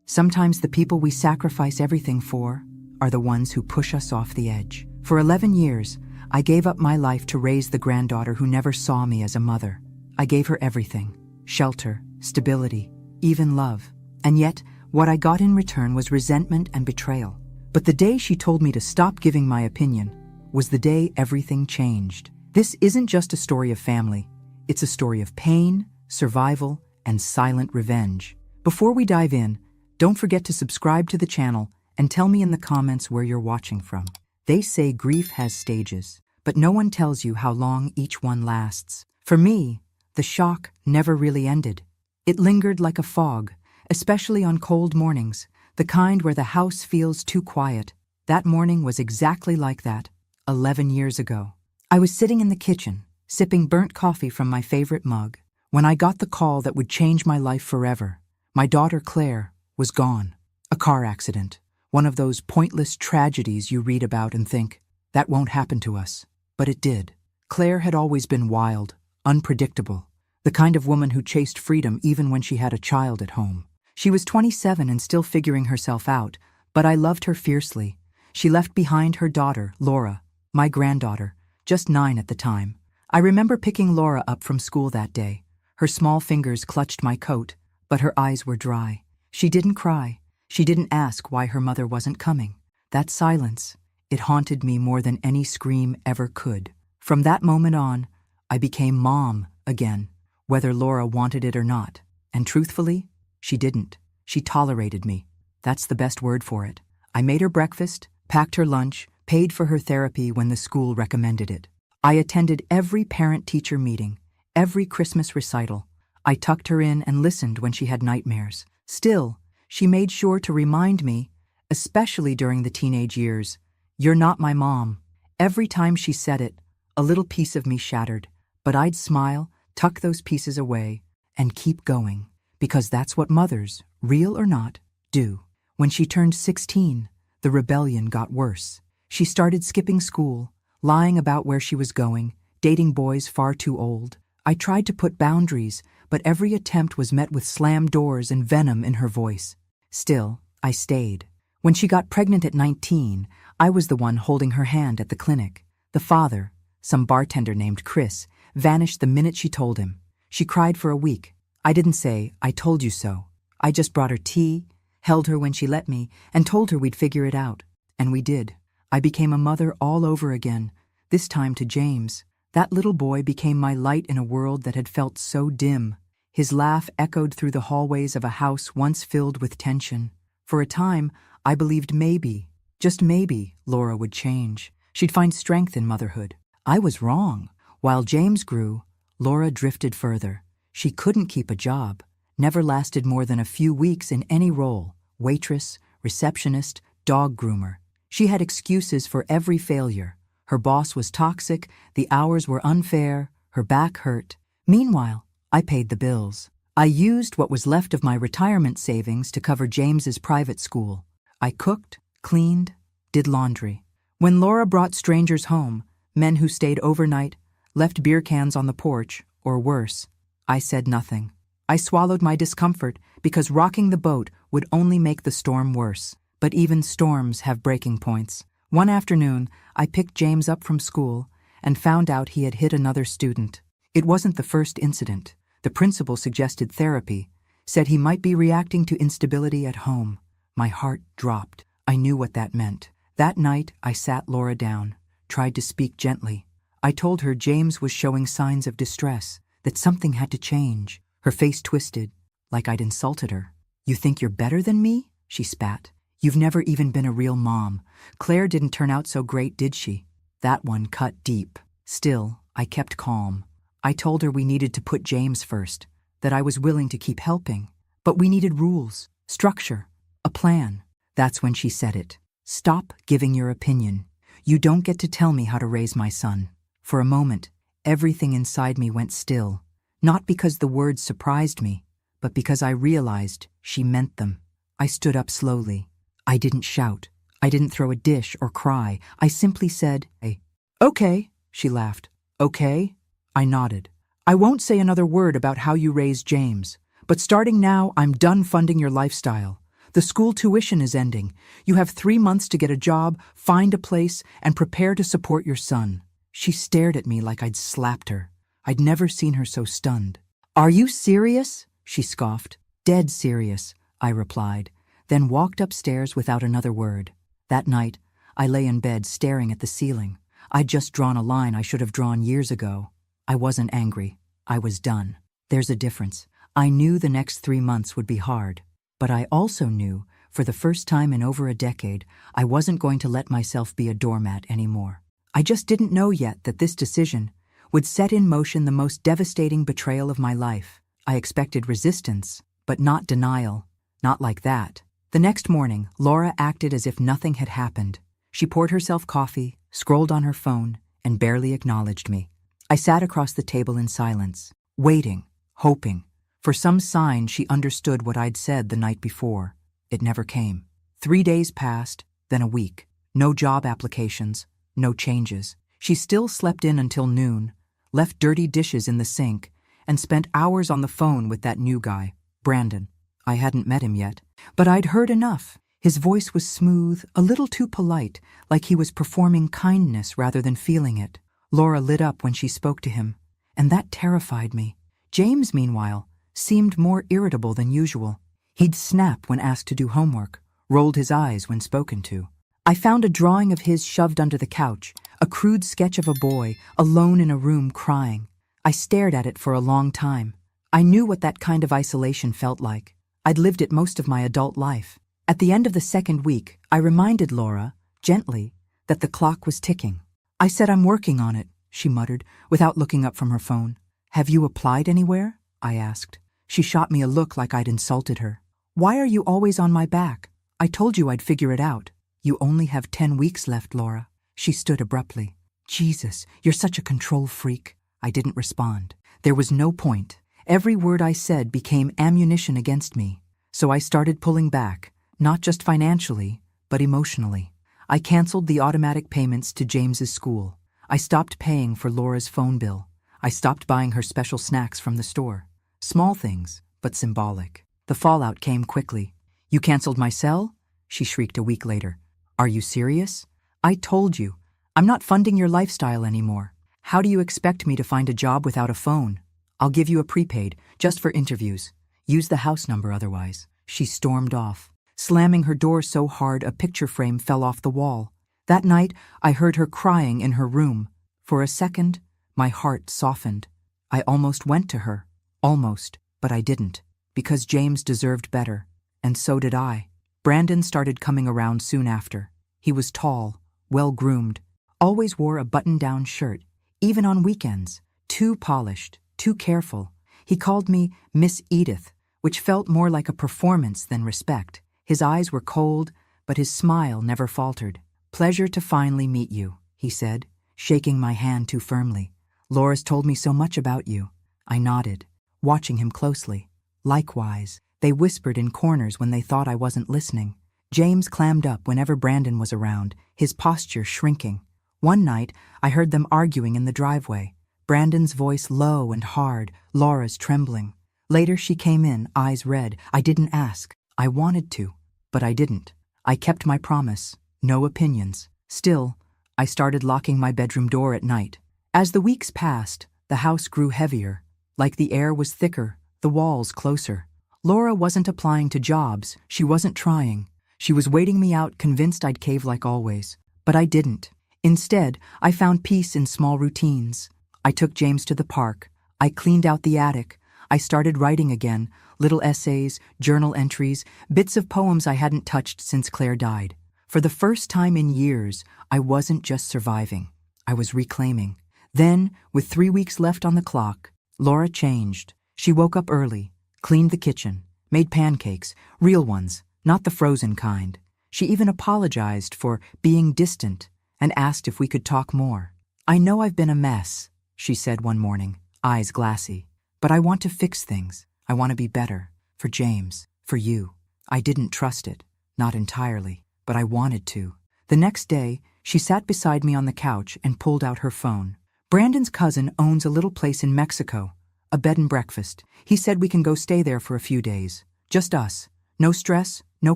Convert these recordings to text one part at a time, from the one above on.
Sometimes the people we sacrifice everything for are the ones who push us off the edge. For 11 years, I gave up my life to raise the granddaughter who never saw me as a mother. I gave her everything: shelter, stability, even love. And yet, what I got in return was resentment and betrayal. But the day she told me to stop giving my opinion was the day everything changed. This isn't just a story of family. It's a story of pain, survival, and silent revenge. Before we dive in, don't forget to subscribe to the channel and tell me in the comments where you're watching from. They say grief has stages, but no one tells you how long each one lasts. For me, the shock never really ended. It lingered like a fog, especially on cold mornings, the kind where the house feels too quiet. That morning was exactly like that, 11 years ago. I was sitting in the kitchen, sipping burnt coffee from my favorite mug, when I got the call that would change my life forever. My daughter Claire was gone. A car accident. One of those pointless tragedies you read about and think, that won't happen to us. But it did. Claire had always been wild, unpredictable, the kind of woman who chased freedom even when she had a child at home. She was 27 and still figuring herself out, but I loved her fiercely. She left behind her daughter, Laura, my granddaughter, just 9 at the time. I remember picking Laura up from school that day. Her small fingers clutched my coat, but her eyes were dry. She didn't cry. She didn't ask why her mother wasn't coming. That silence, it haunted me more than any scream ever could. From that moment on, I became mom again, whether Laura wanted it or not. And truthfully, she didn't. She tolerated me. That's the best word for it. I made her breakfast, packed her lunch, paid for her therapy when the school recommended it. I attended every parent-teacher meeting, every Christmas recital. I tucked her in and listened when she had nightmares. Still, she made sure to remind me, especially during the teenage years, "You're not my mom." Every time she said it, a little piece of me shattered, but I'd smile, tuck those pieces away, and keep going, because that's what mothers, real or not, do. When she turned 16, the rebellion got worse. She started skipping school, lying about where she was going, dating boys far too old. I tried to put boundaries, but every attempt was met with slammed doors and venom in her voice. Still, I stayed. When she got pregnant at 19, I was the one holding her hand at the clinic. The father, some bartender named Chris, vanished the minute she told him. She cried for a week. I didn't say, "I told you so." I just brought her tea, held her when she let me, and told her we'd figure it out. And we did. I became a mother all over again, this time to James. That little boy became my light in a world that had felt so dim. His laugh echoed through the hallways of a house once filled with tension. For a time, I believed maybe, just maybe, Laura would change. She'd find strength in motherhood. I was wrong. While James grew, Laura drifted further. She couldn't keep a job, never lasted more than a few weeks in any role: waitress, receptionist, dog groomer. She had excuses for every failure. Her boss was toxic, the hours were unfair, her back hurt. Meanwhile, I paid the bills. I used what was left of my retirement savings to cover James's private school. I cooked, cleaned, did laundry. When Laura brought strangers home, men who stayed overnight, left beer cans on the porch, or worse, I said nothing. I swallowed my discomfort because rocking the boat would only make the storm worse. But even storms have breaking points. One afternoon, I picked James up from school and found out he had hit another student. It wasn't the first incident. The principal suggested therapy, said he might be reacting to instability at home. My heart dropped. I knew what that meant. That night, I sat Laura down, tried to speak gently. I told her James was showing signs of distress, that something had to change. Her face twisted, like I'd insulted her. "You think you're better than me?" she spat. "You've never even been a real mom. Claire didn't turn out so great, did she?" That one cut deep. Still, I kept calm. I told her we needed to put James first, that I was willing to keep helping. But we needed rules, structure, a plan. That's when she said it. "Stop giving your opinion. You don't get to tell me how to raise my son." For a moment, everything inside me went still. Not because the words surprised me, but because I realized she meant them. I stood up slowly. I didn't shout. I didn't throw a dish or cry. I simply said, "Hey." "Okay," she laughed. "Okay?" I nodded. "I won't say another word about how you raised James, but starting now, I'm done funding your lifestyle. The school tuition is ending. You have 3 months to get a job, find a place, and prepare to support your son." She stared at me like I'd slapped her. I'd never seen her so stunned. "Are you serious?" she scoffed. "Dead serious," I replied, then walked upstairs without another word. That night, I lay in bed staring at the ceiling. I'd just drawn a line I should have drawn years ago. I wasn't angry. I was done. There's a difference. I knew the next 3 months would be hard, but I also knew, for the first time in over a decade, I wasn't going to let myself be a doormat anymore. I just didn't know yet that this decision would set in motion the most devastating betrayal of my life. I expected resistance, but not denial. Not like that. The next morning, Laura acted as if nothing had happened. She poured herself coffee, scrolled on her phone, and barely acknowledged me. I sat across the table in silence, waiting, hoping, for some sign she understood what I'd said the night before. It never came. 3 days passed, then a week. No job applications, no changes. She still slept in until noon, left dirty dishes in the sink, and spent hours on the phone with that new guy, Brandon. I hadn't met him yet, but I'd heard enough. His voice was smooth, a little too polite, like he was performing kindness rather than feeling it. Laura lit up when she spoke to him, and that terrified me. James, meanwhile, seemed more irritable than usual. He'd snap when asked to do homework, rolled his eyes when spoken to. I found a drawing of his shoved under the couch, a crude sketch of a boy, alone in a room crying. I stared at it for a long time. I knew what that kind of isolation felt like. I'd lived it most of my adult life. At the end of the second week, I reminded Laura, gently, that the clock was ticking. "I said I'm working on it," she muttered, without looking up from her phone. "Have you applied anywhere?" I asked. She shot me a look like I'd insulted her. "Why are you always on my back? I told you I'd figure it out." "You only have 10 weeks left, Laura." She stood abruptly. "Jesus, you're such a control freak." I didn't respond. There was no point. Every word I said became ammunition against me. So I started pulling back, not just financially, but emotionally. I canceled the automatic payments to James's school. I stopped paying for Laura's phone bill. I stopped buying her special snacks from the store. Small things, but symbolic. The fallout came quickly. "You canceled my cell?" she shrieked a week later. "Are you serious? I told you. I'm not funding your lifestyle anymore. How do you expect me to find a job without a phone? I'll give you a prepaid, just for interviews. Use the house number otherwise." She stormed off, slamming her door so hard a picture frame fell off the wall. That night, I heard her crying in her room. For a second, my heart softened. I almost went to her. Almost, but I didn't. Because James deserved better. And so did I. Brandon started coming around soon after. He was tall, well-groomed, always wore a button-down shirt, even on weekends. Too polished, too careful. He called me Miss Edith, which felt more like a performance than respect. His eyes were cold, but his smile never faltered. "Pleasure to finally meet you," he said, shaking my hand too firmly. "Laura's told me so much about you." I nodded, watching him closely. Likewise, they whispered in corners when they thought I wasn't listening. James clammed up whenever Brandon was around, his posture shrinking. One night, I heard them arguing in the driveway. Brandon's voice low and hard, Laura's trembling. Later she came in, eyes red. I didn't ask. I wanted to, but I didn't. I kept my promise. No opinions. Still, I started locking my bedroom door at night. As the weeks passed, the house grew heavier. Like the air was thicker, the walls closer. Laura wasn't applying to jobs. She wasn't trying. She was waiting me out, convinced I'd cave like always. But I didn't. Instead, I found peace in small routines. I took James to the park. I cleaned out the attic. I started writing again, little essays, journal entries, bits of poems I hadn't touched since Claire died. For the first time in years, I wasn't just surviving. I was reclaiming. Then, with 3 weeks left on the clock, Laura changed. She woke up early, cleaned the kitchen, made pancakes, real ones, not the frozen kind. She even apologized for being distant and asked if we could talk more. "I know I've been a mess," she said one morning, eyes glassy. "But I want to fix things. I want to be better. For James. For you." I didn't trust it. Not entirely. But I wanted to. The next day, she sat beside me on the couch and pulled out her phone. "Brandon's cousin owns a little place in Mexico. A bed and breakfast. He said we can go stay there for a few days. Just us. No stress, no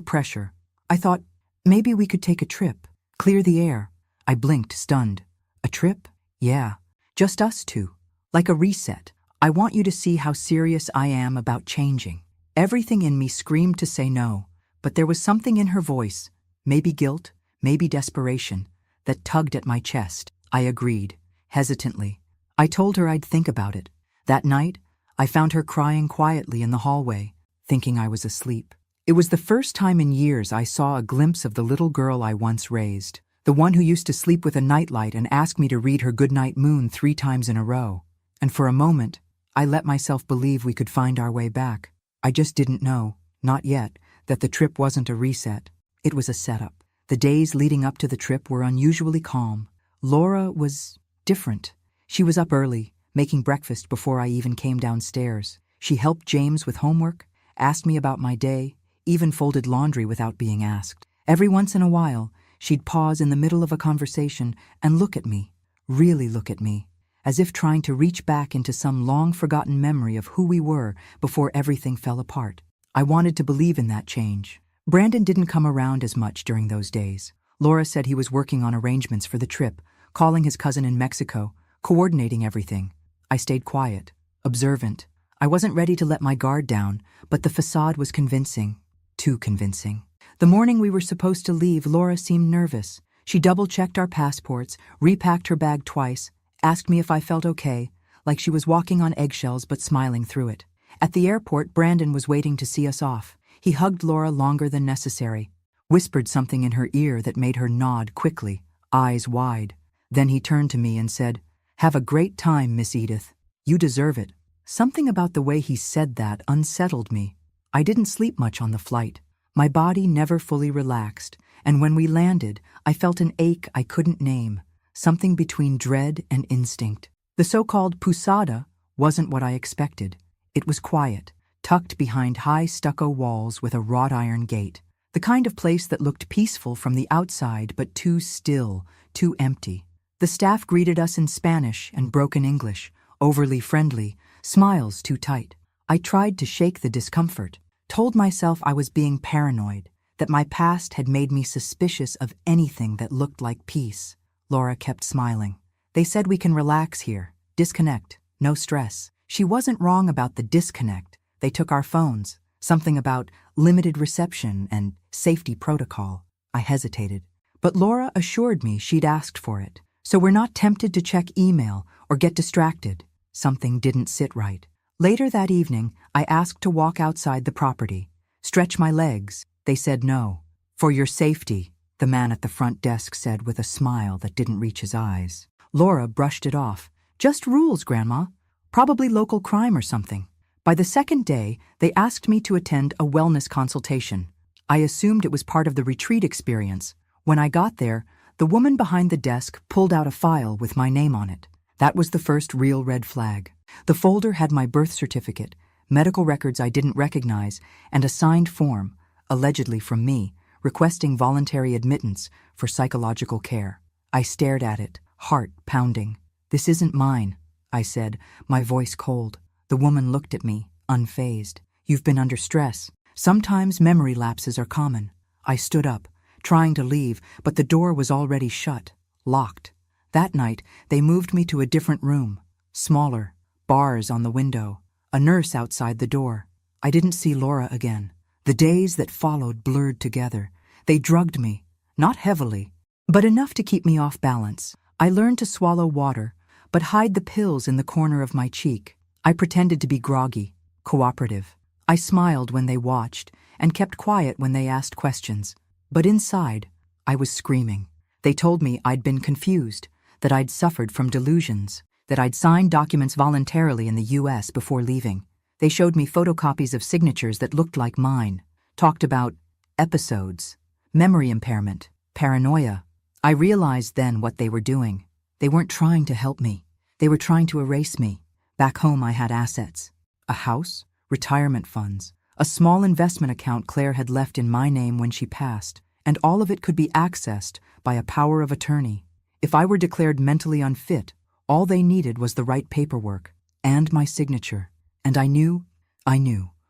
pressure. I thought, maybe we could take a trip, clear the air. I blinked, stunned. A trip? Yeah, just us two. Like a reset. I want you to see how serious I am about changing. Everything in me screamed to say no, but there was something in her voice, maybe guilt, maybe desperation, that tugged at my chest. I agreed, hesitantly. I told her I'd think about it. That night, I found her crying quietly in the hallway, thinking I was asleep. It was the first time in years I saw a glimpse of the little girl I once raised, the one who used to sleep with a nightlight and ask me to read her goodnight moon 3 times in a row. And for a moment, I let myself believe we could find our way back. I just didn't know, not yet, that the trip wasn't a reset. It was a setup. The days leading up to the trip were unusually calm. Laura was different. She was up early, making breakfast before I even came downstairs. She helped James with homework, asked me about my day, even folded laundry without being asked. Every once in a while, she'd pause in the middle of a conversation and look at me, really look at me, as if trying to reach back into some long-forgotten memory of who we were before everything fell apart. I wanted to believe in that change. Brandon didn't come around as much during those days. Laura said he was working on arrangements for the trip, calling his cousin in Mexico, coordinating everything. I stayed quiet, observant. I wasn't ready to let my guard down, but the facade was convincing, too convincing. The morning we were supposed to leave, Laura seemed nervous. She double-checked our passports, repacked her bag twice, asked me if I felt okay, like she was walking on eggshells but smiling through it. At the airport, Brandon was waiting to see us off. He hugged Laura longer than necessary, whispered something in her ear that made her nod quickly, eyes wide. Then he turned to me and said, "Have a great time, Miss Edith. You deserve it." Something about the way he said that unsettled me. I didn't sleep much on the flight. My body never fully relaxed, and when we landed, I felt an ache I couldn't name, something between dread and instinct. The so-called pousada wasn't what I expected. It was quiet, tucked behind high stucco walls with a wrought iron gate, the kind of place that looked peaceful from the outside but too still, too empty. The staff greeted us in Spanish and broken English, overly friendly, smiles too tight. I tried to shake the discomfort, told myself I was being paranoid, that my past had made me suspicious of anything that looked like peace. Laura kept smiling. They said we can relax here, disconnect, no stress. She wasn't wrong about the disconnect. They took our phones, something about limited reception and safety protocol. I hesitated, but Laura assured me she'd asked for it. So we're not tempted to check email or get distracted. Something didn't sit right. Later that evening, I asked to walk outside the property, stretch my legs. They said no. "For your safety," the man at the front desk said with a smile that didn't reach his eyes. Laura brushed it off. "Just rules, Grandma. Probably local crime or something." By the second day, they asked me to attend a wellness consultation. I assumed it was part of the retreat experience. When I got there, the woman behind the desk pulled out a file with my name on it. That was the first real red flag. The folder had my birth certificate, medical records I didn't recognize, and a signed form, allegedly from me, requesting voluntary admittance for psychological care. I stared at it, heart pounding. "This isn't mine," I said, my voice cold. The woman looked at me, unfazed. "You've been under stress. Sometimes memory lapses are common." I stood up, trying to leave, but the door was already shut, locked. That night, they moved me to a different room, smaller, bars on the window, a nurse outside the door. I didn't see Laura again. The days that followed blurred together. They drugged me, not heavily, but enough to keep me off balance. I learned to swallow water, but hide the pills in the corner of my cheek. I pretended to be groggy, cooperative. I smiled when they watched, and kept quiet when they asked questions. But inside, I was screaming. They told me I'd been confused, that I'd suffered from delusions, that I'd signed documents voluntarily in the US before leaving. They showed me photocopies of signatures that looked like mine, talked about episodes, memory impairment, paranoia. I realized then what they were doing. They weren't trying to help me. They were trying to erase me. Back home I had assets. A house, retirement funds, a small investment account Claire had left in my name when she passed, and all of it could be accessed by a power of attorney. If I were declared mentally unfit, all they needed was the right paperwork and my signature. And I knew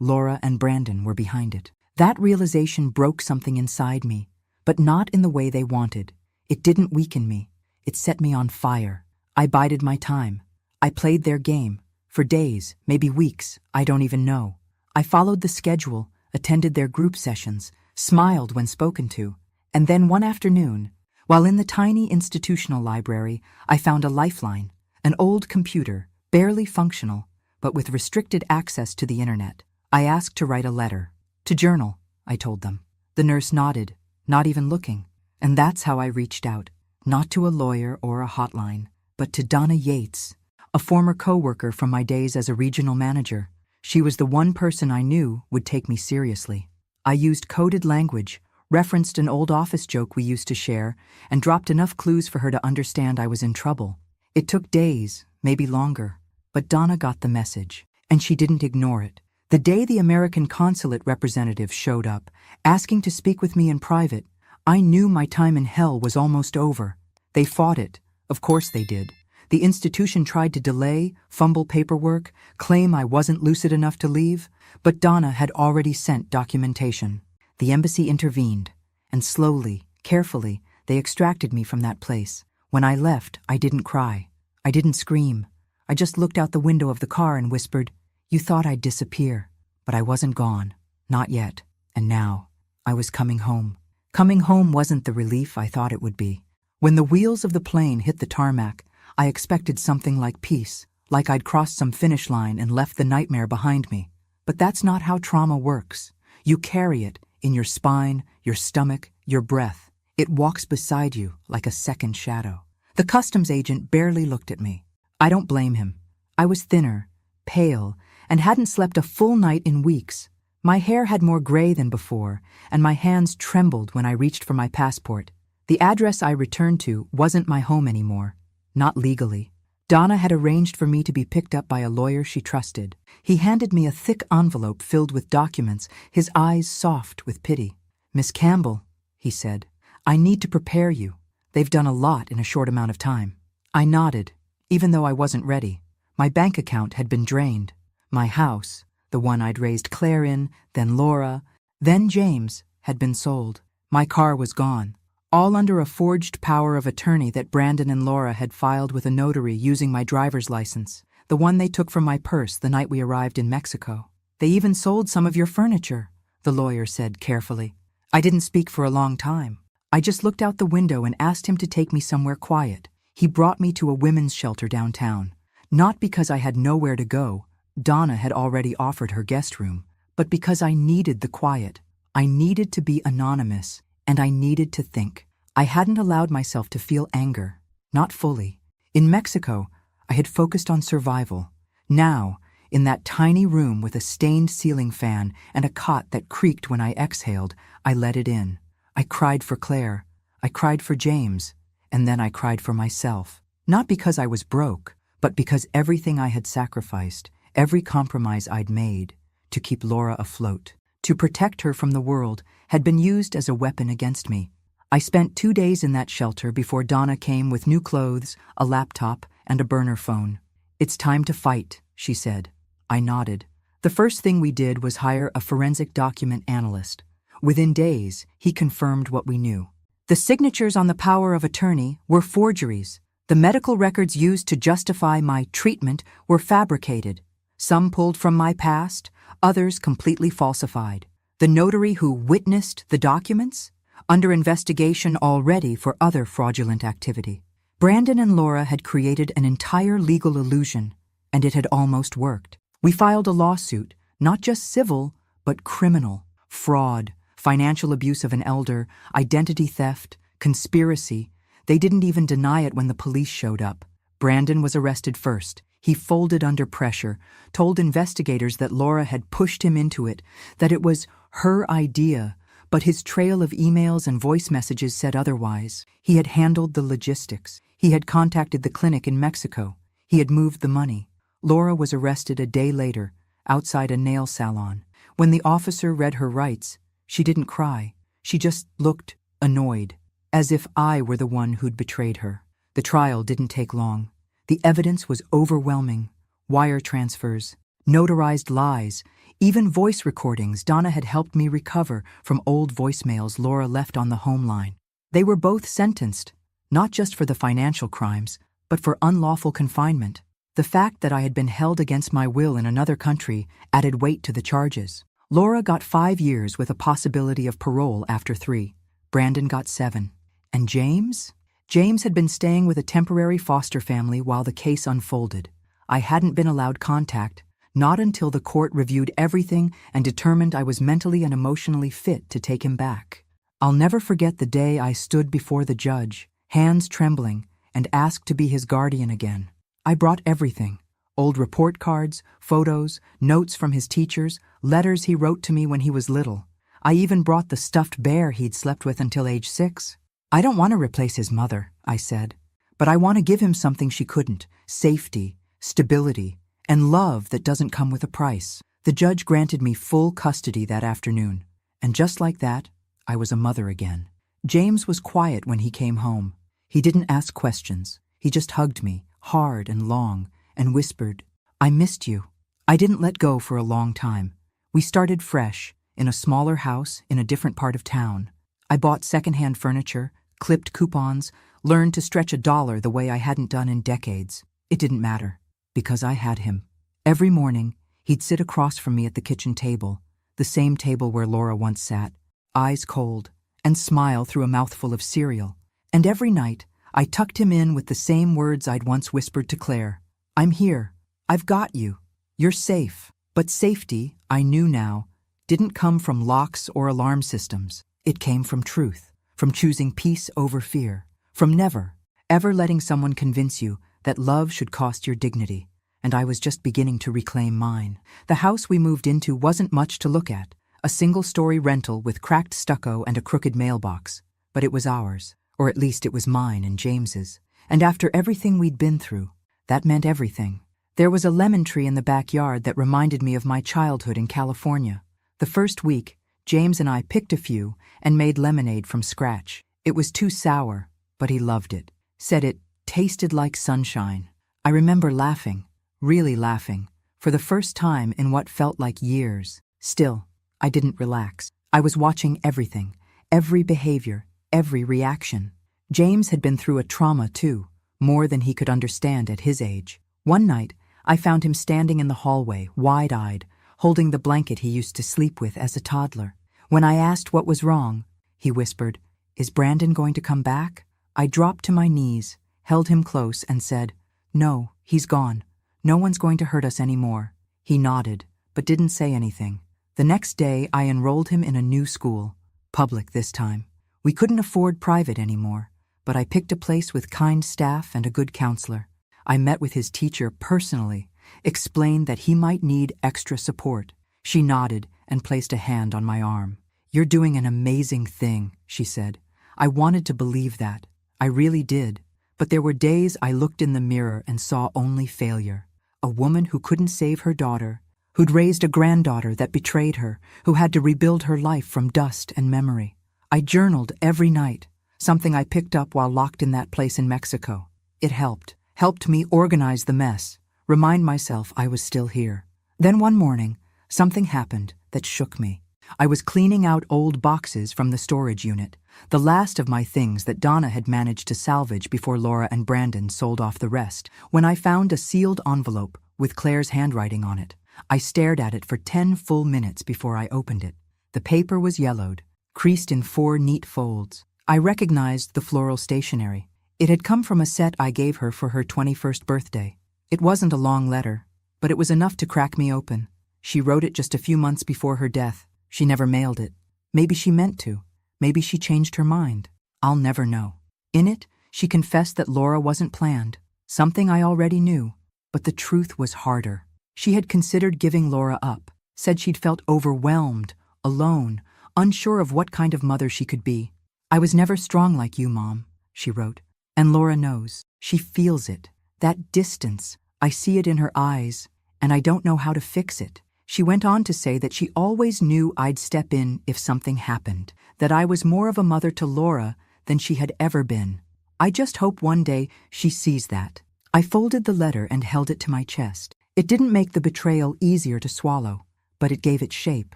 Laura and Brandon were behind it. That realization broke something inside me, but not in the way they wanted. It didn't weaken me. It set me on fire. I bided my time. I played their game. For days, maybe weeks, I don't even know. I followed the schedule, attended their group sessions, smiled when spoken to, and then one afternoon, while in the tiny institutional library, I found a lifeline, an old computer, barely functional, but with restricted access to the internet. I asked to write a letter. To journal, I told them. The nurse nodded, not even looking, and that's how I reached out, not to a lawyer or a hotline, but to Donna Yates, a former coworker from my days as a regional manager. She was the one person I knew would take me seriously. I used coded language, referenced an old office joke we used to share, and dropped enough clues for her to understand I was in trouble. It took days, maybe longer, but Donna got the message, and she didn't ignore it. The day the American consulate representative showed up, asking to speak with me in private, I knew my time in hell was almost over. They fought it. Of course they did. The institution tried to delay, fumble paperwork, claim I wasn't lucid enough to leave, but Donna had already sent documentation. The embassy intervened, and slowly, carefully, they extracted me from that place. When I left, I didn't cry. I didn't scream. I just looked out the window of the car and whispered, "You thought I'd disappear." But I wasn't gone. Not yet. And now, I was coming home. Coming home wasn't the relief I thought it would be. When the wheels of the plane hit the tarmac, I expected something like peace, like I'd crossed some finish line and left the nightmare behind me. But that's not how trauma works. You carry it in your spine, your stomach, your breath. It walks beside you like a second shadow. The customs agent barely looked at me. I don't blame him. I was thinner, pale, and hadn't slept a full night in weeks. My hair had more gray than before, and my hands trembled when I reached for my passport. The address I returned to wasn't my home anymore. Not legally. Donna had arranged for me to be picked up by a lawyer she trusted. He handed me a thick envelope filled with documents, his eyes soft with pity. "Miss Campbell," he said, "I need to prepare you. They've done a lot in a short amount of time." I nodded, even though I wasn't ready. My bank account had been drained. My house, the one I'd raised Claire in, then Laura, then James, had been sold. My car was gone. All under a forged power of attorney that Brandon and Laura had filed with a notary using my driver's license, the one they took from my purse the night we arrived in Mexico. "They even sold some of your furniture," the lawyer said carefully. I didn't speak for a long time. I just looked out the window and asked him to take me somewhere quiet. He brought me to a women's shelter downtown. Not because I had nowhere to go, Donna had already offered her guest room, but because I needed the quiet. I needed to be anonymous, and I needed to think. I hadn't allowed myself to feel anger. Not fully. In Mexico, I had focused on survival. Now, in that tiny room with a stained ceiling fan and a cot that creaked when I exhaled, I let it in. I cried for Claire. I cried for James. And then I cried for myself. Not because I was broke, but because everything I had sacrificed, every compromise I'd made, to keep Laura afloat, to protect her from the world, had been used as a weapon against me. I spent 2 days in that shelter before Donna came with new clothes, a laptop, and a burner phone. "It's time to fight," she said. I nodded. The first thing we did was hire a forensic document analyst. Within days, he confirmed what we knew. The signatures on the power of attorney were forgeries. The medical records used to justify my treatment were fabricated. Some pulled from my past, others completely falsified. The notary who witnessed the documents? Under investigation already for other fraudulent activity. Brandon and Laura had created an entire legal illusion, and it had almost worked. We filed a lawsuit, not just civil, but criminal. Fraud, financial abuse of an elder, identity theft, conspiracy. They didn't even deny it when the police showed up. Brandon was arrested first. He folded under pressure, told investigators that Laura had pushed him into it, that it was her idea, but his trail of emails and voice messages said otherwise. He had handled the logistics. He had contacted the clinic in Mexico. He had moved the money. Laura was arrested a day later, outside a nail salon. When the officer read her rights, she didn't cry. She just looked annoyed, as if I were the one who'd betrayed her. The trial didn't take long. The evidence was overwhelming. Wire transfers, notarized lies, Even voice recordings Donna had helped me recover from old voicemails Laura left on the home line. They were both sentenced, not just for the financial crimes, but for unlawful confinement. The fact that I had been held against my will in another country added weight to the charges. Laura got 5 years with a possibility of parole after 3. Brandon got 7. And James? James had been staying with a temporary foster family while the case unfolded. I hadn't been allowed contact, not until the court reviewed everything and determined I was mentally and emotionally fit to take him back. I'll never forget the day I stood before the judge, hands trembling, and asked to be his guardian again. I brought everything: old report cards, photos, notes from his teachers, letters he wrote to me when he was little. I even brought the stuffed bear he'd slept with until age 6. I don't want to replace his mother, I said, but I want to give him something she couldn't: safety, stability, and love that doesn't come with a price. The judge granted me full custody that afternoon, and just like that, I was a mother again. James was quiet when he came home. He didn't ask questions. He just hugged me, hard and long, and whispered, "I missed you." I didn't let go for a long time. We started fresh, in a smaller house in a different part of town. I bought secondhand furniture, clipped coupons, learned to stretch $1 the way I hadn't done in decades. It didn't matter, because I had him. Every morning, he'd sit across from me at the kitchen table, the same table where Laura once sat, eyes cold, and smile through a mouthful of cereal. And every night, I tucked him in with the same words I'd once whispered to Claire. "I'm here. I've got you. You're safe." But safety, I knew now, didn't come from locks or alarm systems. It came from truth, from choosing peace over fear, from never, ever letting someone convince you that love should cost your dignity. And I was just beginning to reclaim mine. The house we moved into wasn't much to look at, a single-story rental with cracked stucco and a crooked mailbox. But it was ours, or at least it was mine and James's. And after everything we'd been through, that meant everything. There was a lemon tree in the backyard that reminded me of my childhood in California. The first week, James and I picked a few and made lemonade from scratch. It was too sour, but he loved it, said it tasted like sunshine. I remember laughing, really laughing, for the first time in what felt like years. Still, I didn't relax. I was watching everything, every behavior, every reaction. James had been through a trauma too, more than he could understand at his age. One night, I found him standing in the hallway, wide-eyed, holding the blanket he used to sleep with as a toddler. When I asked what was wrong, he whispered, "Is Brandon going to come back?" I dropped to my knees, held him close, and said, "No, he's gone. No one's going to hurt us anymore." He nodded, but didn't say anything. The next day, I enrolled him in a new school, public this time. We couldn't afford private anymore, but I picked a place with kind staff and a good counselor. I met with his teacher personally, explained that he might need extra support. She nodded and placed a hand on my arm. "You're doing an amazing thing," she said. I wanted to believe that. I really did. But there were days I looked in the mirror and saw only failure. A woman who couldn't save her daughter, who'd raised a granddaughter that betrayed her, who had to rebuild her life from dust and memory. I journaled every night, something I picked up while locked in that place in Mexico. It helped me organize the mess, remind myself I was still here. Then one morning, something happened that shook me. I was cleaning out old boxes from the storage unit, the last of my things that Donna had managed to salvage before Laura and Brandon sold off the rest, when I found a sealed envelope with Claire's handwriting on it. I stared at it for 10 full minutes before I opened it. The paper was yellowed, creased in 4 neat folds. I recognized the floral stationery. It had come from a set I gave her for her 21st birthday. It wasn't a long letter, but it was enough to crack me open. She wrote it just a few months before her death. She never mailed it. Maybe she meant to. Maybe she changed her mind. I'll never know. In it, she confessed that Laura wasn't planned, something I already knew, but the truth was harder. She had considered giving Laura up, said she'd felt overwhelmed, alone, unsure of what kind of mother she could be. "I was never strong like you, Mom," she wrote. "And Laura knows. She feels it. That distance. I see it in her eyes, and I don't know how to fix it." She went on to say that she always knew I'd step in if something happened, that I was more of a mother to Laura than she had ever been. I just hope one day she sees that. I folded the letter and held it to my chest. It didn't make the betrayal easier to swallow, but it gave it shape,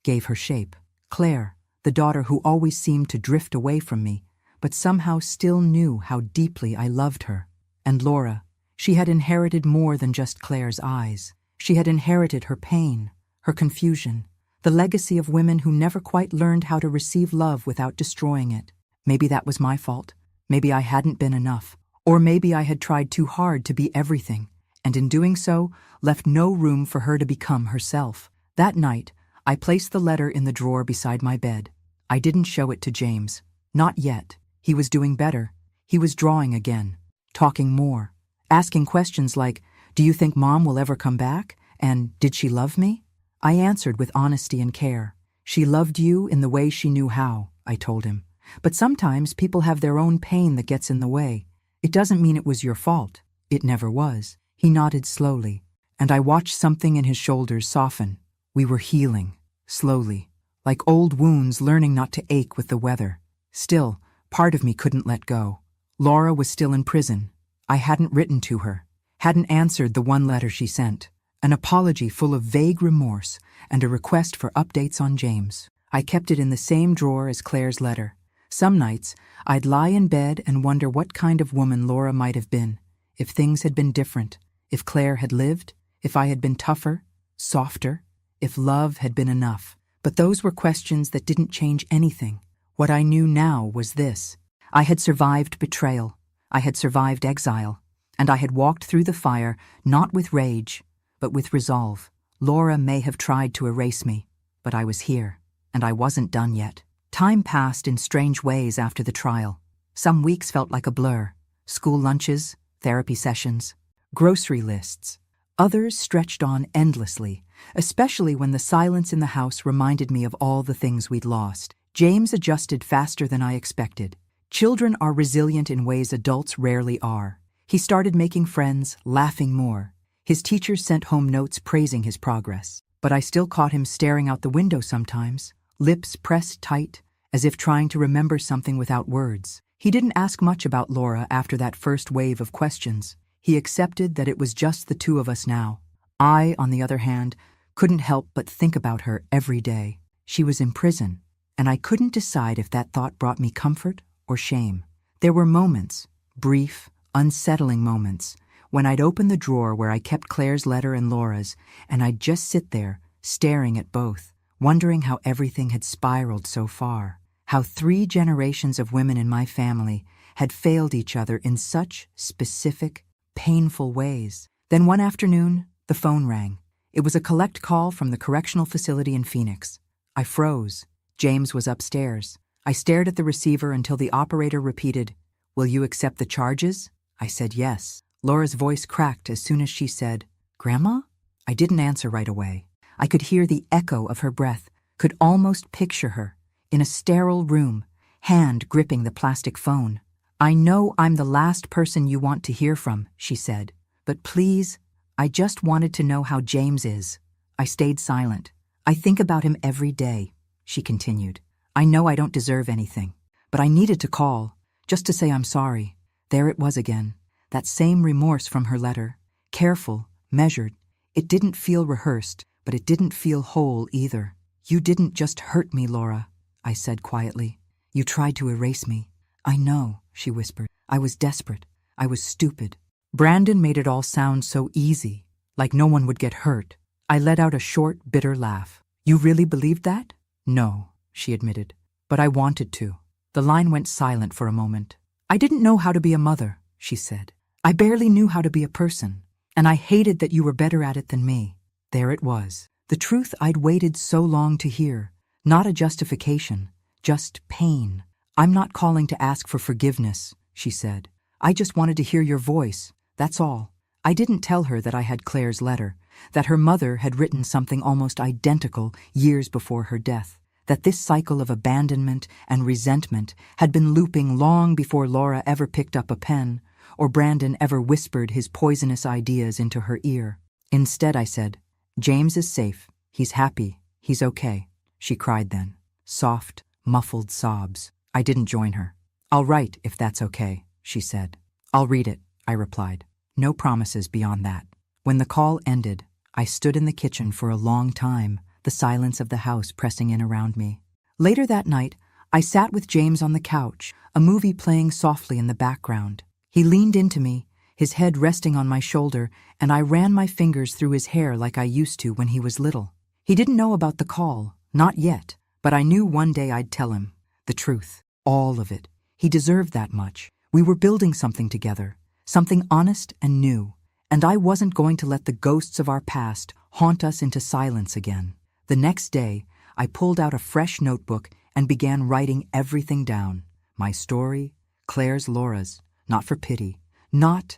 gave her shape. Claire, the daughter who always seemed to drift away from me, but somehow still knew how deeply I loved her. And Laura, she had inherited more than just Claire's eyes. She had inherited her pain, her confusion, the legacy of women who never quite learned how to receive love without destroying it. Maybe that was my fault. Maybe I hadn't been enough. Or maybe I had tried too hard to be everything, and in doing so, left no room for her to become herself. That night, I placed the letter in the drawer beside my bed. I didn't show it to James. Not yet. He was doing better. He was drawing again, talking more, asking questions like, "Do you think Mom will ever come back?" And "Did she love me?" I answered with honesty and care. "She loved you in the way she knew how," I told him. "But sometimes people have their own pain that gets in the way. It doesn't mean it was your fault. It never was." He nodded slowly, and I watched something in his shoulders soften. We were healing, slowly, like old wounds learning not to ache with the weather. Still, part of me couldn't let go. Laura was still in prison. I hadn't written to her, hadn't answered the one letter she sent, an apology full of vague remorse and a request for updates on James. I kept it in the same drawer as Claire's letter. Some nights, I'd lie in bed and wonder what kind of woman Laura might have been, if things had been different, if Claire had lived, if I had been tougher, softer, if love had been enough. But those were questions that didn't change anything. What I knew now was this. I had survived betrayal. I had survived exile. And I had walked through the fire, not with rage, but with resolve. Laura may have tried to erase me, but I was here, and I wasn't done yet. Time passed in strange ways after the trial. Some weeks felt like a blur. School lunches, therapy sessions, grocery lists. Others stretched on endlessly, especially when the silence in the house reminded me of all the things we'd lost. James adjusted faster than I expected. Children are resilient in ways adults rarely are. He started making friends, laughing more. His teachers sent home notes praising his progress. But I still caught him staring out the window sometimes, lips pressed tight, as if trying to remember something without words. He didn't ask much about Laura after that first wave of questions. He accepted that it was just the two of us now. I, on the other hand, couldn't help but think about her every day. She was in prison, and I couldn't decide if that thought brought me comfort or shame. There were moments, brief, unsettling moments, when I'd open the drawer where I kept Claire's letter and Laura's, and I'd just sit there, staring at both, wondering how everything had spiraled so far, how 3 generations of women in my family had failed each other in such specific, painful ways. Then one afternoon, the phone rang. It was a collect call from the correctional facility in Phoenix. I froze. James was upstairs. I stared at the receiver until the operator repeated, "Will you accept the charges?" I said yes. Laura's voice cracked as soon as she said, "Grandma?" I didn't answer right away. I could hear the echo of her breath, could almost picture her, in a sterile room, hand gripping the plastic phone. "I know I'm the last person you want to hear from," she said, "but please, I just wanted to know how James is." I stayed silent. "I think about him every day," she continued. "I know I don't deserve anything, but I needed to call, just to say I'm sorry." There it was again, that same remorse from her letter. Careful, measured. It didn't feel rehearsed, but it didn't feel whole either. "You didn't just hurt me, Laura," I said quietly. "You tried to erase me." "I know," she whispered. "I was desperate. I was stupid." Brandon made it all sound so easy, like no one would get hurt. I let out a short, bitter laugh. "You really believed that?" "No," she admitted. "But I wanted to." The line went silent for a moment. "I didn't know how to be a mother," she said. "I barely knew how to be a person, and I hated that you were better at it than me." There it was, the truth I'd waited so long to hear. Not a justification, just pain. "I'm not calling to ask for forgiveness," she said. "I just wanted to hear your voice, that's all." I didn't tell her that I had Claire's letter, that her mother had written something almost identical years before her death, that this cycle of abandonment and resentment had been looping long before Laura ever picked up a pen, or Brandon ever whispered his poisonous ideas into her ear. Instead, I said, "James is safe. He's happy. He's okay." She cried then. Soft, muffled sobs. I didn't join her. "I'll write if that's okay," she said. "I'll read it," I replied. No promises beyond that. When the call ended, I stood in the kitchen for a long time, the silence of the house pressing in around me. Later that night, I sat with James on the couch, a movie playing softly in the background. He leaned into me, his head resting on my shoulder, and I ran my fingers through his hair like I used to when he was little. He didn't know about the call, not yet, but I knew one day I'd tell him the truth, all of it. He deserved that much. We were building something together, something honest and new, and I wasn't going to let the ghosts of our past haunt us into silence again. The next day, I pulled out a fresh notebook and began writing everything down. My story, Claire's, Laura's, not for pity, not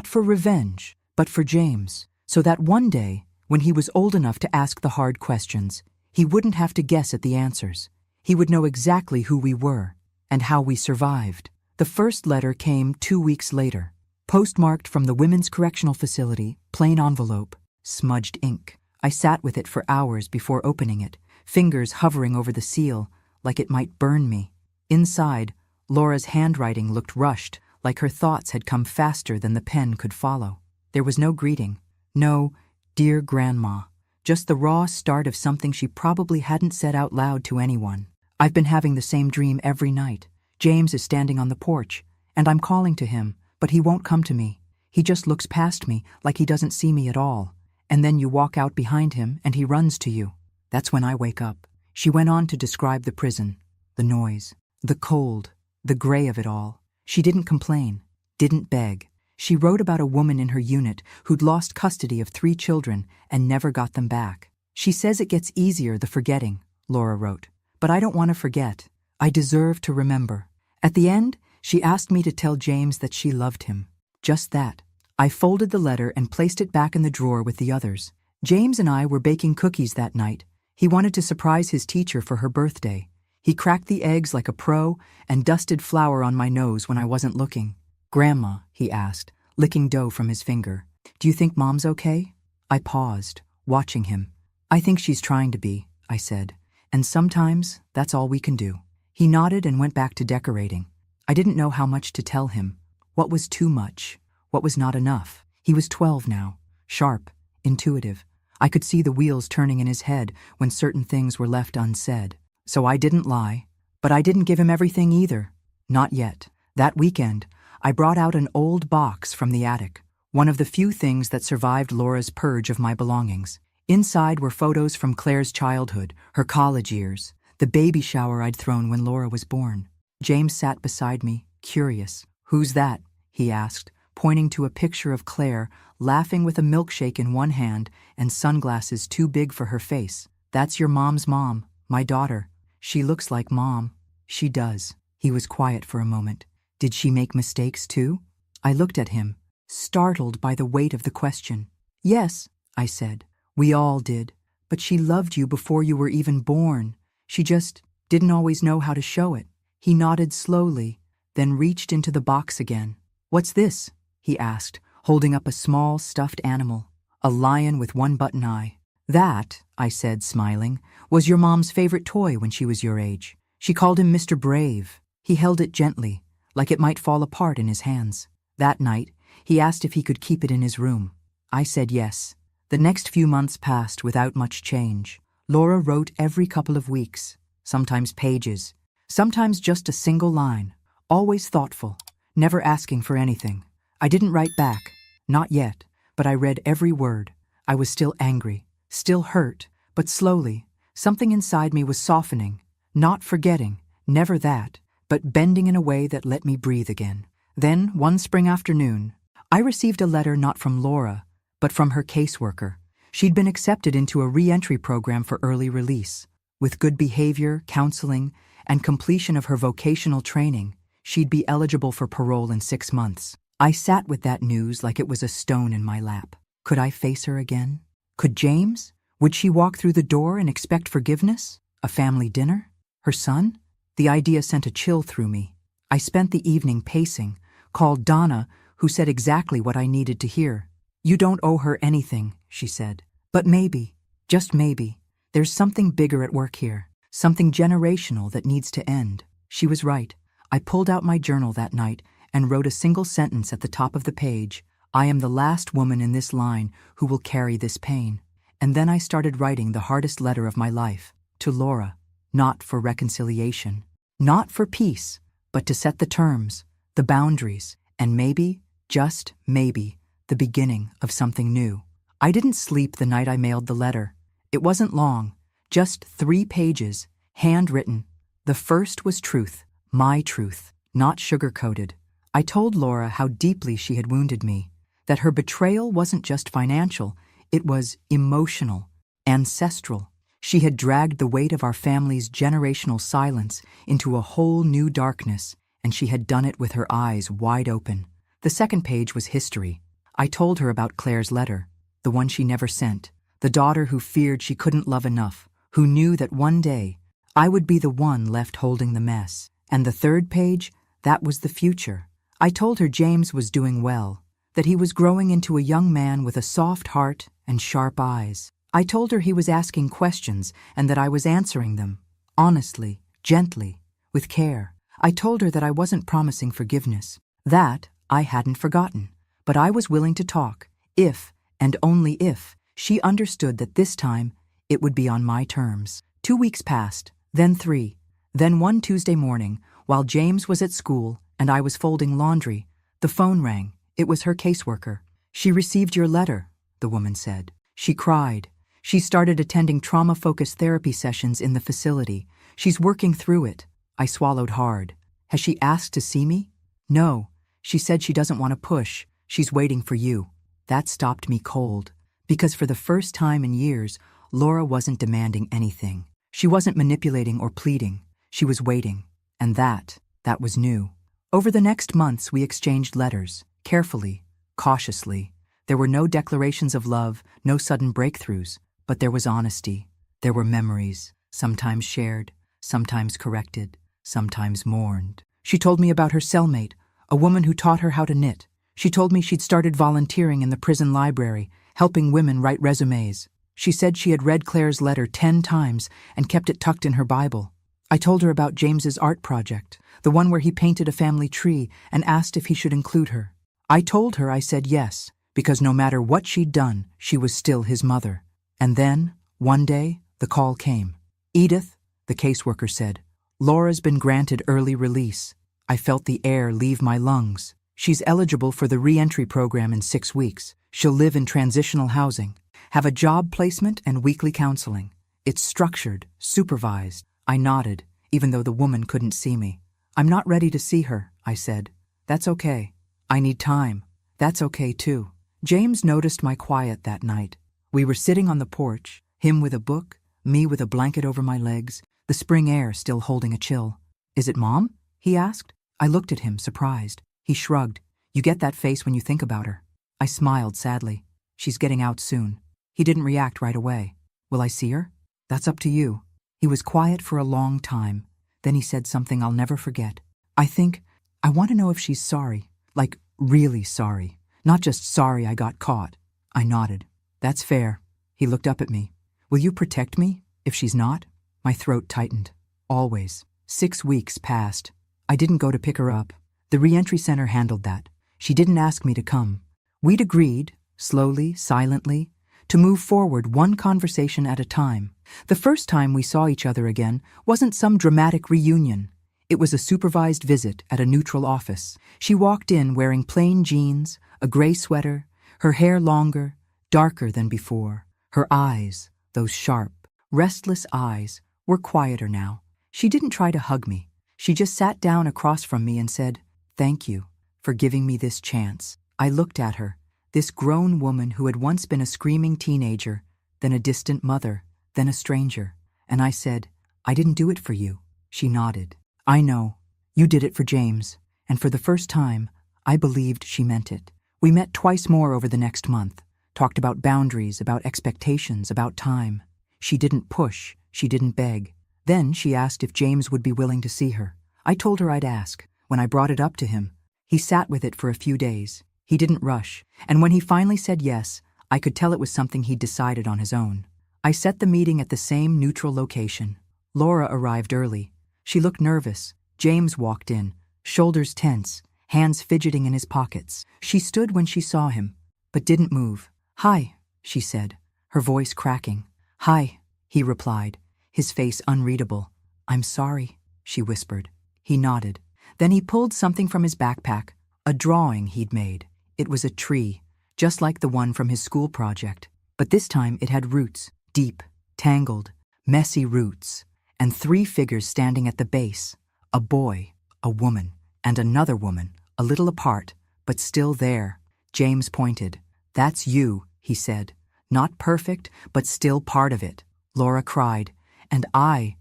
for revenge, but for James, so that one day, when he was old enough to ask the hard questions, he wouldn't have to guess at the answers. He would know exactly who we were and how we survived. The first letter came 2 weeks later, postmarked from the Women's Correctional Facility, plain envelope, smudged ink. I sat with it for hours before opening it, fingers hovering over the seal, like it might burn me. Inside, Laura's handwriting looked rushed, like her thoughts had come faster than the pen could follow. There was no greeting, no "Dear Grandma," just the raw start of something she probably hadn't said out loud to anyone. I've been having the same dream every night. James is standing on the porch, and I'm calling to him, but he won't come to me. He just looks past me like he doesn't see me at all. And then you walk out behind him and he runs to you. That's when I wake up. She went on to describe the prison, the noise, the cold, the gray of it all. She didn't complain, didn't beg. She wrote about a woman in her unit who'd lost custody of 3 children and never got them back. She says it gets easier, the forgetting, Laura wrote. But I don't want to forget. I deserve to remember. At the end, she asked me to tell James that she loved him. Just that. I folded the letter and placed it back in the drawer with the others. James and I were baking cookies that night. He wanted to surprise his teacher for her birthday. He cracked the eggs like a pro and dusted flour on my nose when I wasn't looking. "Grandma," he asked, licking dough from his finger, "do you think Mom's okay?" I paused, watching him. "I think she's trying to be," I said, "and sometimes that's all we can do." He nodded and went back to decorating. I didn't know how much to tell him. What was too much? What was not enough? He was 12 now, sharp, intuitive. I could see the wheels turning in his head when certain things were left unsaid. So I didn't lie, but I didn't give him everything either. Not yet. That weekend, I brought out an old box from the attic, one of the few things that survived Laura's purge of my belongings. Inside were photos from Claire's childhood, her college years, the baby shower I'd thrown when Laura was born. James sat beside me, curious. "Who's that?" he asked, pointing to a picture of Claire, laughing with a milkshake in one hand and sunglasses too big for her face. "That's your mom's mom, my daughter. She looks like Mom." "She does." He was quiet for a moment. "Did she make mistakes too?" I looked at him, startled by the weight of the question. "Yes," I said. "We all did. But she loved you before you were even born. She just didn't always know how to show it." He nodded slowly, then reached into the box again. "What's this?" he asked, holding up a small stuffed animal, a lion with one button eye. "That," I said, smiling, "was your mom's favorite toy when she was your age. She called him Mr. Brave." He held it gently, like it might fall apart in his hands. That night, he asked if he could keep it in his room. I said yes. The next few months passed without much change. Laura wrote every couple of weeks, sometimes pages, sometimes just a single line, always thoughtful, never asking for anything. I didn't write back, not yet, but I read every word. I was still angry, still hurt, but slowly, something inside me was softening, not forgetting, never that, but bending in a way that let me breathe again. Then, one spring afternoon, I received a letter not from Laura, but from her caseworker. She'd been accepted into a re-entry program for early release. With good behavior, counseling, and completion of her vocational training, she'd be eligible for parole in 6 months. I sat with that news like it was a stone in my lap. Could I face her again? Could James? Would she walk through the door and expect forgiveness? A family dinner? Her son? The idea sent a chill through me. I spent the evening pacing, called Donna, who said exactly what I needed to hear. "You don't owe her anything," she said. "But maybe, just maybe, there's something bigger at work here, something generational that needs to end." She was right. I pulled out my journal that night and wrote a single sentence at the top of the page. "I am the last woman in this line who will carry this pain." And then I started writing the hardest letter of my life, to Laura, not for reconciliation, not for peace, but to set the terms, the boundaries, and maybe, just maybe, the beginning of something new. I didn't sleep the night I mailed the letter. It wasn't long, just 3 pages, handwritten. The first was truth, my truth, not sugar-coated. I told Laura how deeply she had wounded me, that her betrayal wasn't just financial, it was emotional, ancestral. She had dragged the weight of our family's generational silence into a whole new darkness, and she had done it with her eyes wide open. The second page was history. I told her about Claire's letter, the one she never sent, the daughter who feared she couldn't love enough, who knew that one day I would be the one left holding the mess. And the third page, that was the future. I told her James was doing well, that he was growing into a young man with a soft heart and sharp eyes. I told her he was asking questions and that I was answering them, honestly, gently, with care. I told her that I wasn't promising forgiveness. That I hadn't forgotten, but I was willing to talk, if, and only if, she understood that this time it would be on my terms. 2 weeks passed, then 3, then one Tuesday morning, while James was at school and I was folding laundry, the phone rang. It was her caseworker. "She received your letter," the woman said. She cried. She started attending trauma-focused therapy sessions in the facility. She's working through it. I swallowed hard. Has she asked to see me? No. She said she doesn't want to push. She's waiting for you. That stopped me cold. Because for the first time in years, Laura wasn't demanding anything. She wasn't manipulating or pleading. She was waiting. And that was new. Over the next months, we exchanged letters, carefully, cautiously. There were no declarations of love, no sudden breakthroughs, but there was honesty. There were memories, sometimes shared, sometimes corrected, sometimes mourned. She told me about her cellmate, a woman who taught her how to knit. She told me she'd started volunteering in the prison library, helping women write resumes. She said she had read Claire's letter 10 times and kept it tucked in her Bible. I told her about James's art project, the one where he painted a family tree and asked if he should include her. I told her I said yes, because no matter what she'd done, she was still his mother. And then, one day, the call came. "Edith," the caseworker said, "Laura's been granted early release." I felt the air leave my lungs. She's eligible for the re-entry program in 6 weeks. She'll live in transitional housing, have a job placement and weekly counseling. It's structured, supervised. I nodded, even though the woman couldn't see me. "I'm not ready to see her," I said. "That's okay. I need time." "That's okay, too." James noticed my quiet that night. We were sitting on the porch, him with a book, me with a blanket over my legs, the spring air still holding a chill. "Is it Mom?" he asked. I looked at him, surprised. He shrugged. "You get that face when you think about her." I smiled sadly. "She's getting out soon." He didn't react right away. "Will I see her?" "That's up to you." He was quiet for a long time. Then he said something I'll never forget. I want to know if she's sorry, like really sorry, not just sorry I got caught." I nodded. "That's fair." He looked up at me. "Will you protect me if she's not?" My throat tightened. "Always." 6 weeks passed. I didn't go to pick her up. The re-entry center handled that. She didn't ask me to come. We'd agreed, slowly, silently, to move forward one conversation at a time. The first time we saw each other again wasn't some dramatic reunion. It was a supervised visit at a neutral office. She walked in wearing plain jeans, a gray sweater, her hair longer, darker than before. Her eyes, those sharp, restless eyes, were quieter now. She didn't try to hug me. She just sat down across from me and said, "Thank you for giving me this chance." I looked at her, this grown woman who had once been a screaming teenager, then a distant mother, then a stranger, and I said, "I didn't do it for you." She nodded. "I know. You did it for James." And for the first time, I believed she meant it. We met twice more over the next month, talked about boundaries, about expectations, about time. She didn't push, she didn't beg. Then she asked if James would be willing to see her. I told her I'd ask. When I brought it up to him, he sat with it for a few days. He didn't rush, and when he finally said yes, I could tell it was something he'd decided on his own. I set the meeting at the same neutral location. Laura arrived early. She looked nervous. James walked in, shoulders tense, hands fidgeting in his pockets. She stood when she saw him, but didn't move. "Hi," she said. her voice cracking. "Hi," he replied, his face unreadable. "I'm sorry," she whispered. He nodded. Then he pulled something from his backpack, a drawing he'd made. It was a tree, just like the one from his school project. But this time it had roots, deep, tangled, messy roots, and 3 figures standing at the base. A boy, a woman, and another woman, a little apart, but still there. James pointed. "That's you," he said. "Not perfect, but still part of it." Laura cried, and I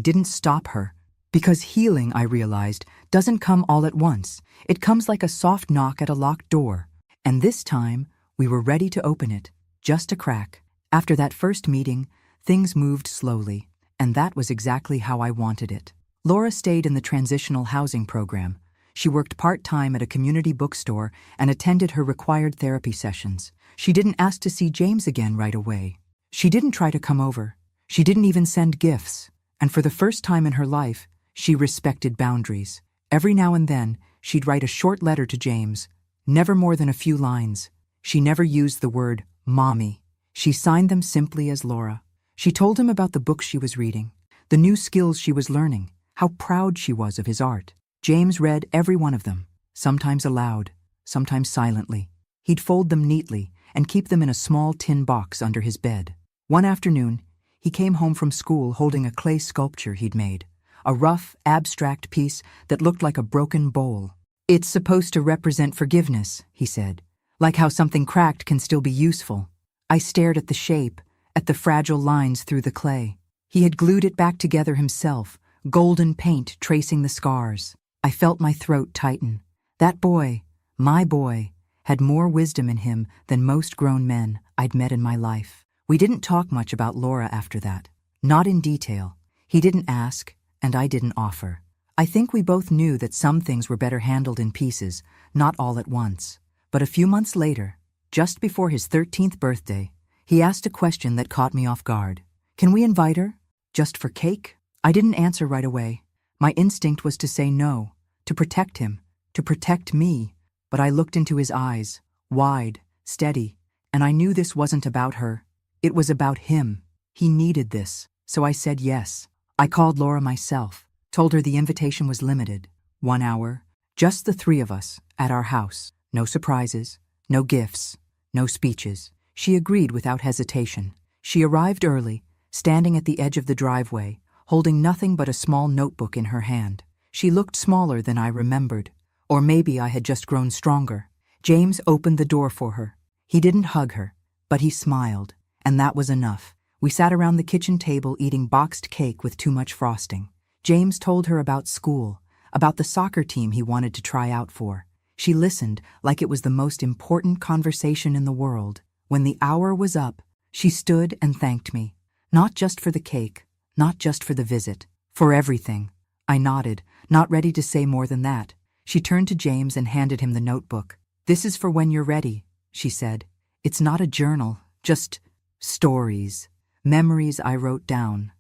didn't stop her. Because healing, I realized, doesn't come all at once. It comes like a soft knock at a locked door. And this time, we were ready to open it. Just a crack. After that first meeting, things moved slowly, and that was exactly how I wanted it. Laura stayed in the transitional housing program. She worked part-time at a community bookstore and attended her required therapy sessions. She didn't ask to see James again right away. She didn't try to come over. She didn't even send gifts. And for the first time in her life, she respected boundaries. Every now and then, she'd write a short letter to James, never more than a few lines. She never used the word mommy. She signed them simply as Laura. She told him about the books she was reading, the new skills she was learning, how proud she was of his art. James read every one of them, sometimes aloud, sometimes silently. He'd fold them neatly and keep them in a small tin box under his bed. One afternoon, he came home from school holding a clay sculpture he'd made, a rough, abstract piece that looked like a broken bowl. "It's supposed to represent forgiveness," he said, "like how something cracked can still be useful." I stared at the shape, at the fragile lines through the clay. He had glued it back together himself, golden paint tracing the scars. I felt my throat tighten. That boy, my boy, had more wisdom in him than most grown men I'd met in my life. We didn't talk much about Laura after that. Not in detail. He didn't ask, and I didn't offer. I think we both knew that some things were better handled in pieces, not all at once. But a few months later, just before his 13th birthday, he asked a question that caught me off guard. "Can we invite her? Just for cake?" I didn't answer right away. My instinct was to say no, to protect him, to protect me. But I looked into his eyes, wide, steady, and I knew this wasn't about her. It was about him. He needed this, so I said yes. I called Laura myself, told her the invitation was limited. 1 hour, just the 3 of us, at our house. No surprises, no gifts, no speeches. She agreed without hesitation. She arrived early, standing at the edge of the driveway, holding nothing but a small notebook in her hand. She looked smaller than I remembered, or maybe I had just grown stronger. James opened the door for her. He didn't hug her, but he smiled, and that was enough. We sat around the kitchen table eating boxed cake with too much frosting. James told her about school, about the soccer team he wanted to try out for. She listened like it was the most important conversation in the world. When the hour was up, she stood and thanked me. Not just for the cake, not just for the visit, for everything. I nodded, not ready to say more than that. She turned to James and handed him the notebook. "This is for when you're ready," she said. "It's not a journal, just stories, memories I wrote down."